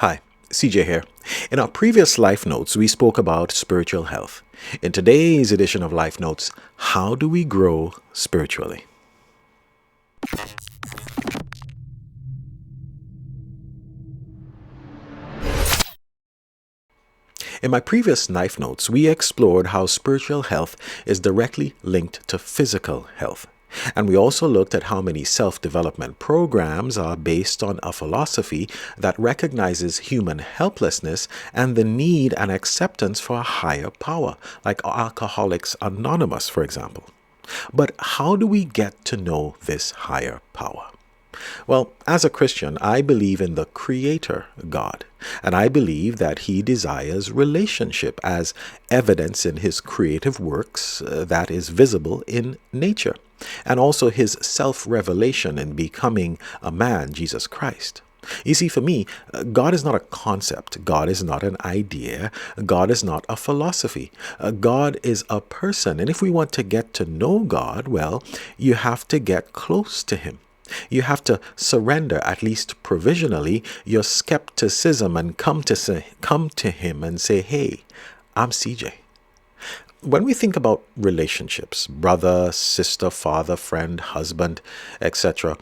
Hi, CJ here. In our previous Life Notes, we spoke about spiritual health. In today's edition of Life Notes, how do we grow spiritually? In my previous Life Notes, we explored how spiritual health is directly linked to physical health. And we also looked at how many self-development programs are based on a philosophy that recognizes human helplessness and the need and acceptance for a higher power, like Alcoholics Anonymous, for example. But how do we get to know this higher power? Well, as a Christian, I believe in the Creator God, and I believe that He desires relationship as evidence in His creative works that is visible in nature, and also His self-revelation in becoming a man, Jesus Christ. You see, for me, God is not a concept. God is not an idea. God is not a philosophy. God is a person. And if we want to get to know God, well, you have to get close to Him. You have to surrender, at least provisionally, your skepticism and come to Him and say, "Hey, I'm CJ." When we think about relationships, brother, sister, father, friend, husband, etc.,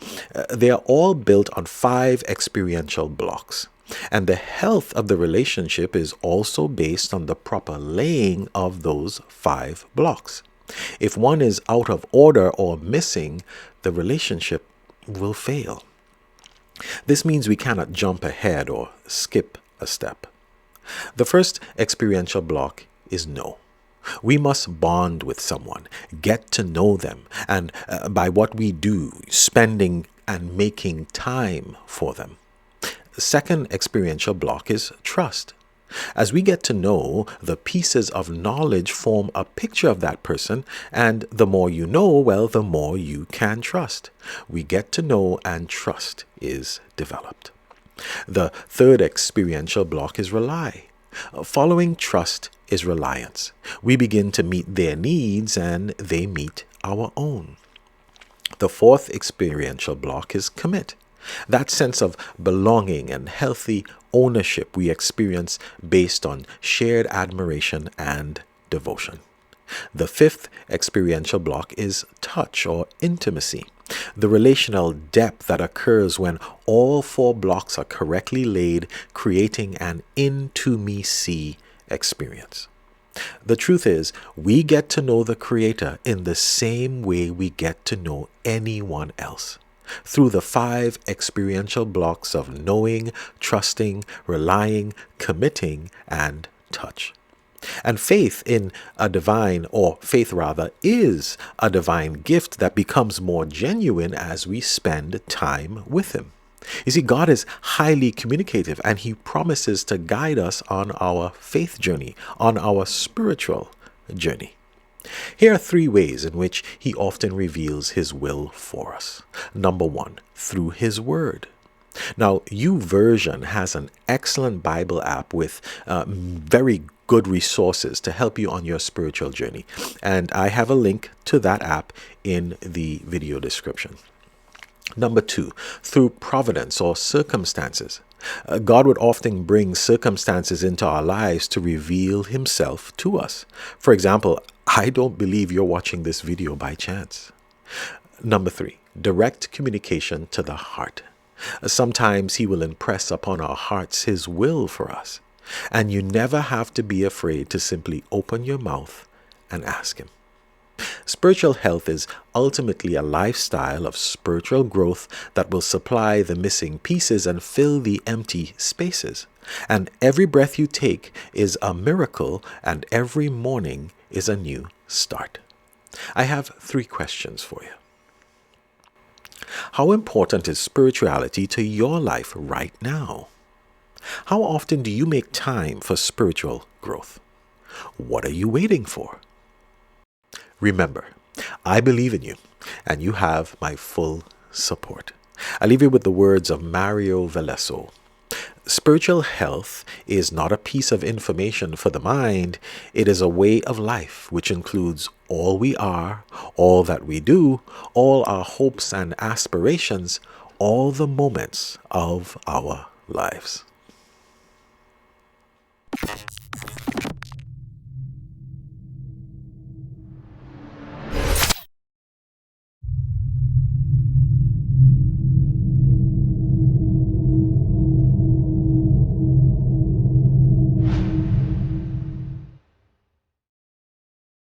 they are all built on 5 experiential blocks. And the health of the relationship is also based on the proper laying of those 5 blocks. If one is out of order or missing, the relationship will fail. This means we cannot jump ahead or skip a step. The first experiential block is know. We must bond with someone, get to know them, and by what we do, spending and making time for them. The second experiential block is trust. As we get to know, the pieces of knowledge form a picture of that person, and the more you know, well, the more you can trust. We get to know and trust is developed. The third experiential block is rely. Following trust is reliance. We begin to meet their needs and they meet our own. The fourth experiential block is commit. That sense of belonging and healthy ownership we experience based on shared admiration and devotion. The fifth experiential block is touch or intimacy, the relational depth that occurs when all 4 blocks are correctly laid, creating an intimacy experience. The truth is, we get to know the Creator in the same way we get to know anyone else, through the 5 experiential blocks of knowing, trusting, relying, committing, and touch. And faith in a divine, or faith rather, is a divine gift that becomes more genuine as we spend time with Him. You see, God is highly communicative and He promises to guide us on our faith journey, on our spiritual journey. Here are 3 ways in which He often reveals His will for us. Number 1, through His Word. Now, YouVersion has an excellent Bible app with very good resources to help you on your spiritual journey. And I have a link to that app in the video description. Number 2, through providence or circumstances. God would often bring circumstances into our lives to reveal Himself to us. For example, I don't believe you're watching this video by chance. Number 3, direct communication to the heart. Sometimes He will impress upon our hearts His will for us. And you never have to be afraid to simply open your mouth and ask Him. Spiritual health is ultimately a lifestyle of spiritual growth that will supply the missing pieces and fill the empty spaces. And every breath you take is a miracle, and every morning is a new start. I have 3 questions for you. How important is spirituality to your life right now? How often do you make time for spiritual growth? What are you waiting for? Remember, I believe in you, and you have my full support. I leave you with the words of Mario Veloso. Spiritual health is not a piece of information for the mind. It is a way of life which includes all we are, all that we do, all our hopes and aspirations, all the moments of our lives.